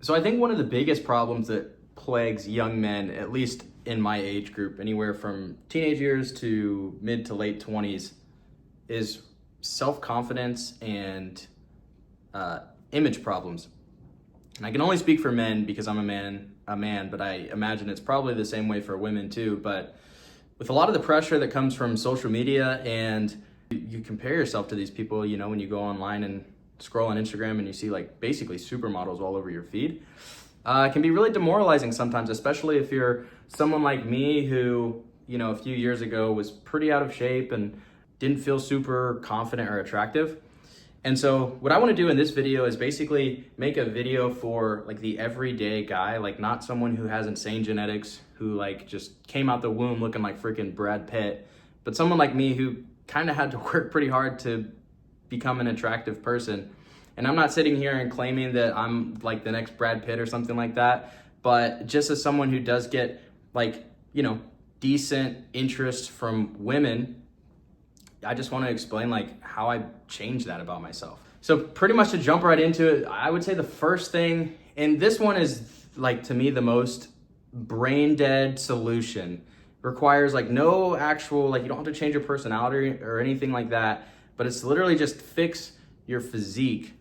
So I think one of the biggest problems that plagues young men, at least in my age group, anywhere from teenage years to mid to late 20s, is self-confidence and image problems. And I can only speak for men because I'm a man, but I imagine it's probably the same way for women too. But with a lot of the pressure that comes from social media, and you compare yourself to these people, you know, when you go online and scroll on Instagram and you see like basically supermodels all over your feed, it can be really demoralizing sometimes, especially if you're someone like me who, you know, a few years ago was pretty out of shape and didn't feel super confident or attractive. And so what I want to do in this video is basically make a video for like the everyday guy, like not someone who has insane genetics, who like just came out the womb looking like freaking Brad Pitt, but someone like me who kind of had to work pretty hard to become an attractive person. And I'm not sitting here and claiming that I'm like the next Brad Pitt or something like that, but just as someone who does get like, you know, decent interest from women, I just want to explain like how I changed that about myself. So pretty much to jump right into it, I would say the first thing, and this one is like to me the most brain dead solution, requires like no actual, like you don't have to change your personality or anything like that, but it's literally just fix your physique.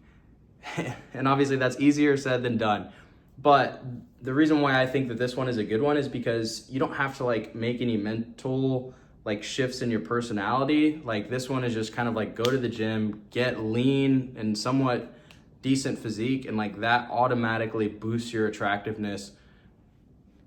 And obviously that's easier said than done. But the reason why I think that this one is a good one is because you don't have to like make any mental like shifts in your personality. Like this one is just kind of like go to the gym, get lean and somewhat decent physique, and like that automatically boosts your attractiveness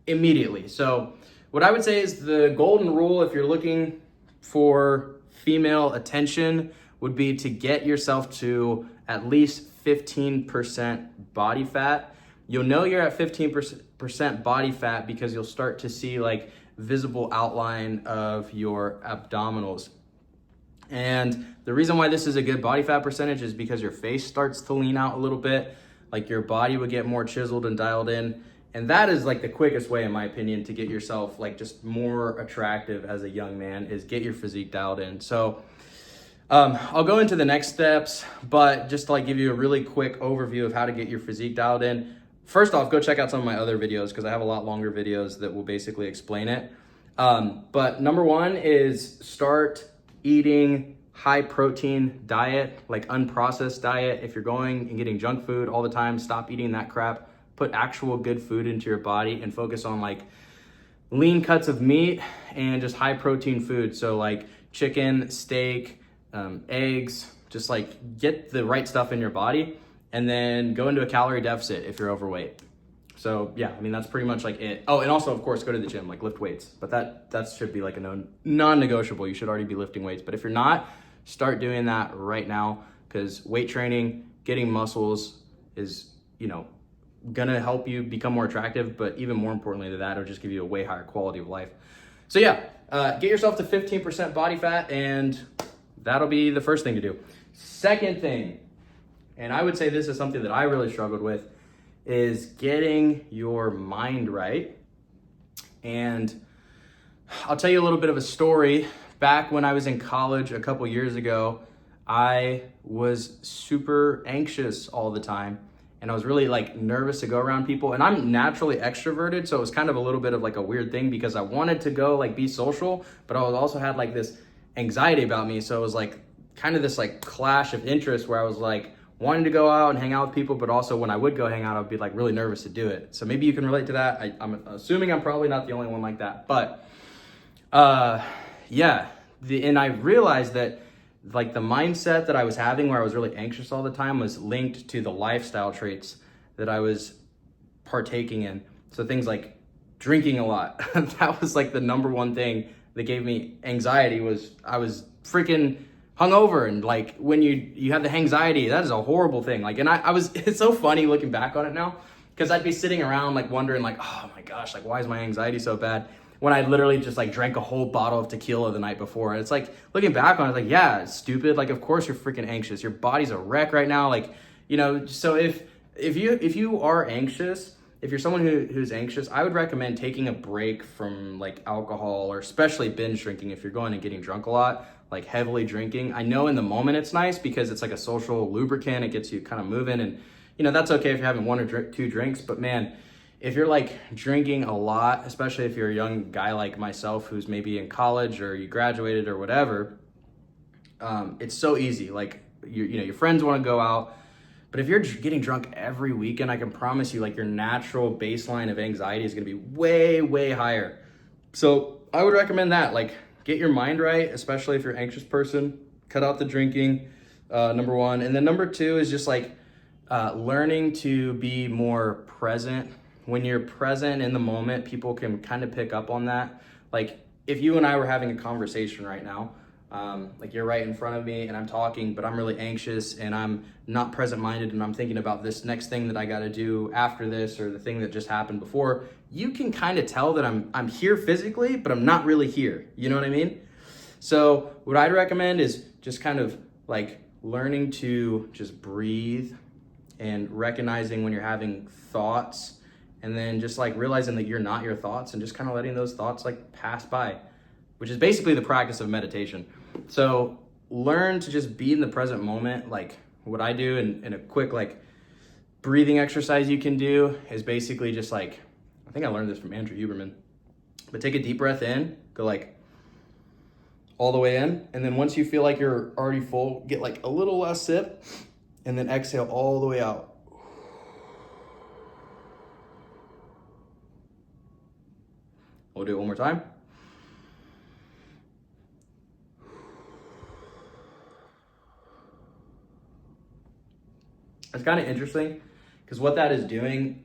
immediately. So what I would say is the golden rule if you're looking for female attention would be to get yourself to at least 15% body fat. You'll know you're at 15% body fat because you'll start to see like visible outline of your abdominals. And the reason why this is a good body fat percentage is because your face starts to lean out a little bit, like your body would get more chiseled and dialed in. And that is like the quickest way, in my opinion, to get yourself like just more attractive as a young man, is get your physique dialed in. So I'll go into the next steps, but just to like give you a really quick overview of how to get your physique dialed in. First off, go check out some of my other videos because I have a lot longer videos that will basically explain it. But number one is start eating high protein diet, like unprocessed diet. If you're going and getting junk food all the time, stop eating that crap. Put actual good food into your body and focus on like lean cuts of meat and just high protein food. So like chicken, steak, eggs, just like get the right stuff in your body. And then go into a calorie deficit if you're overweight. So yeah, I mean, that's pretty much like it. Oh, and also of course, go to the gym, like lift weights, but that should be like a non-negotiable. You should already be lifting weights, but if you're not, start doing that right now, because weight training, getting muscles is, you know, gonna help you become more attractive, but even more importantly than that, it'll just give you a way higher quality of life. So yeah, get yourself to 15% body fat, and that'll be the first thing to do. Second thing, and I would say this is something that I really struggled with, is getting your mind right. And I'll tell you a little bit of a story. Back when I was in college a couple years ago, I was super anxious all the time. And I was really like nervous to go around people. And I'm naturally extroverted, so it was kind of a little bit of like a weird thing because I wanted to go like be social, but I also had like this anxiety about me. So it was like kind of this like clash of interest where I was like, wanting to go out and hang out with people, but also when I would go hang out, I'd be like really nervous to do it. So maybe you can relate to that. I'm assuming I'm probably not the only one like that, but yeah. And I realized that like the mindset that I was having where I was really anxious all the time was linked to the lifestyle traits that I was partaking in. So things like drinking a lot. That was like the number one thing that gave me anxiety. Was I was freaking hungover, and like when you have the anxiety, that is a horrible thing. Like, and I was, it's so funny looking back on it now, because I'd be sitting around like wondering like, oh my gosh, like why is my anxiety so bad, when I literally just like drank a whole bottle of tequila the night before. And it's like looking back on it, like, yeah, it's stupid. Like, of course you're freaking anxious. Your body's a wreck right now. Like, you know, so if you are anxious, if you're someone who's anxious, I would recommend taking a break from like alcohol, or especially binge drinking. If you're going and getting drunk a lot, like heavily drinking. I know in the moment it's nice because it's like a social lubricant. It gets you kind of moving and that's okay if you're having one or two drinks, but man, if you're like drinking a lot, especially if you're a young guy like myself who's maybe in college or you graduated or whatever, it's so easy. Like your friends want to go out, but if you're getting drunk every weekend, I can promise you, like, your natural baseline of anxiety is going to be way, way higher. So I would recommend that, like, get your mind right, especially if you're an anxious person. Cut out the drinking, number one. And then number two is just like learning to be more present. When you're present in the moment, people can kind of pick up on that. Like, if you and I were having a conversation right now, like you're right in front of me and I'm talking, but I'm really anxious and I'm not present-minded and I'm thinking about this next thing that I got to do after this or the thing that just happened before, you can kind of tell that I'm here physically, but I'm not really here. You know what I mean? So what I'd recommend is just kind of like learning to just breathe and recognizing when you're having thoughts, and then just like realizing that you're not your thoughts and just kind of letting those thoughts like pass by, which is basically the practice of meditation. So learn to just be in the present moment. Like what I do in a quick like breathing exercise you can do is basically just like, I think I learned this from Andrew Huberman, but take a deep breath in, go like all the way in. And then once you feel like you're already full, get like a little less sip and then exhale all the way out. We'll do it one more time. It's kind of interesting because what that is doing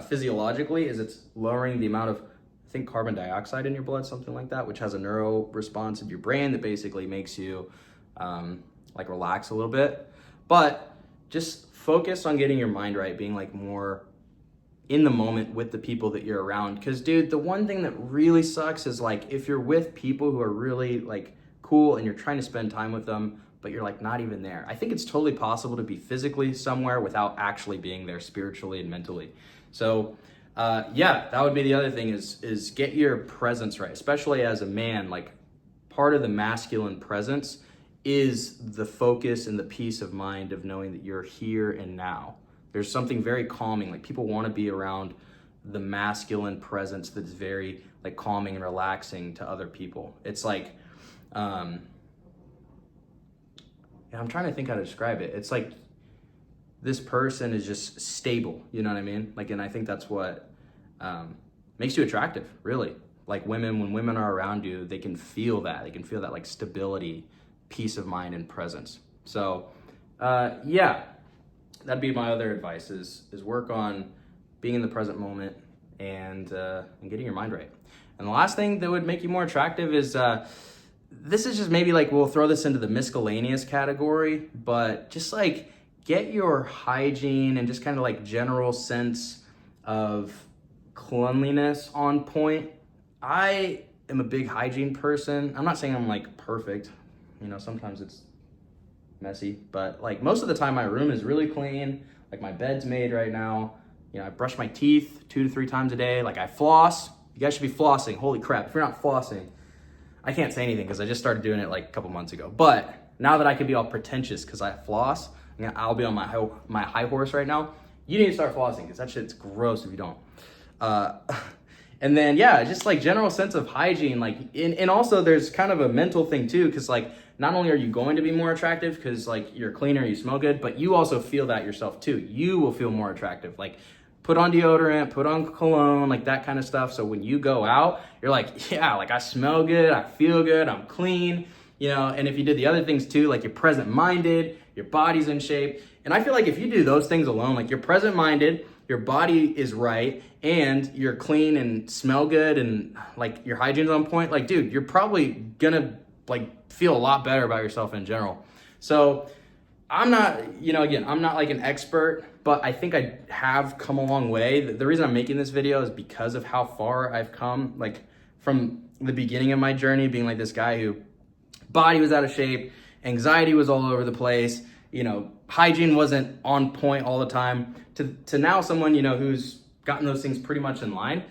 physiologically is it's lowering the amount of, I think, carbon dioxide in your blood, something like that, which has a neuro response in your brain that basically makes you like relax a little bit. But just focus on getting your mind right, being like more in the moment with the people that you're around. Because dude, the one thing that really sucks is like if you're with people who are really like cool and you're trying to spend time with them, but you're like not even there. I think it's totally possible to be physically somewhere without actually being there spiritually and mentally. So yeah, that would be the other thing is get your presence right, especially as a man. Like part of the masculine presence is the focus and the peace of mind of knowing that you're here and now. There's something very calming. Like people want to be around the masculine presence that's very like calming and relaxing to other people. It's like, I'm trying to think how to describe it. It's like this person is just stable, you know what I mean? Like, and I think that's what makes you attractive, really. Like women, when women are around you, they can feel that. They can feel that like stability, peace of mind, and presence. So, yeah, that'd be my other advice is work on being in the present moment and getting your mind right. And the last thing that would make you more attractive is this is just maybe like we'll throw this into the miscellaneous category, but just like get your hygiene and just kind of like general sense of cleanliness on point. I am a big hygiene person. I'm not saying I'm like perfect, sometimes it's messy, but like most of the time my room is really clean. Like my bed's made right now. I brush my teeth 2 to 3 times a day. Like I floss. You guys should be flossing. Holy crap. If you're not flossing, I can't say anything because I just started doing it like a couple months ago. But now that I can be all pretentious because I floss, I'll be on my high horse right now. You need to start flossing because that shit's gross if you don't. And then, yeah, just like general sense of hygiene. Like, and also there's kind of a mental thing too, because like not only are you going to be more attractive because like you're cleaner, you smell good, but you also feel that yourself too. You will feel more attractive. Like put on deodorant, put on cologne, like that kind of stuff. So when you go out, you're like, yeah, like I smell good, I feel good, I'm clean, and if you did the other things too, like you're present-minded, your body's in shape. And I feel like if you do those things alone, like you're present-minded, your body is right, and you're clean and smell good and like your hygiene's on point, like dude, you're probably gonna like feel a lot better about yourself in general. So I'm not, again, I'm not like an expert, but I think I have come a long way. The reason I'm making this video is because of how far I've come, like from the beginning of my journey, being like this guy who body was out of shape, anxiety was all over the place, hygiene wasn't on point all the time, to now someone, who's gotten those things pretty much in line.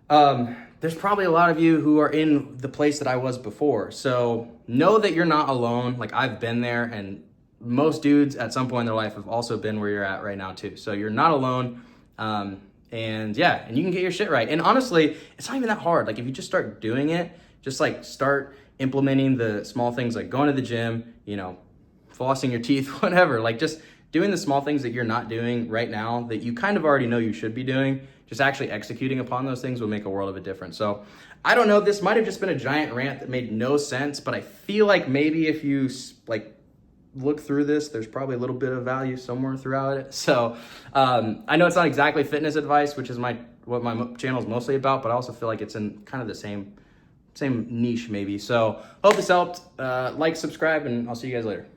There's probably a lot of you who are in the place that I was before. So know that you're not alone. Like I've been there, and most dudes at some point in their life have also been where you're at right now too. So you're not alone. And yeah, and you can get your shit right. And honestly, it's not even that hard. Like if you just start doing it, just like start implementing the small things like going to the gym, you know, flossing your teeth, whatever, like just doing the small things that you're not doing right now that you kind of already know you should be doing, just actually executing upon those things will make a world of a difference. So I don't know, this might have just been a giant rant that made no sense, but I feel like maybe if you like look through this, there's probably a little bit of value somewhere throughout it. So I know it's not exactly fitness advice, which is what my channel is mostly about, but I also feel like it's in kind of the same niche maybe. So hope this helped. Like, subscribe, and I'll see you guys later.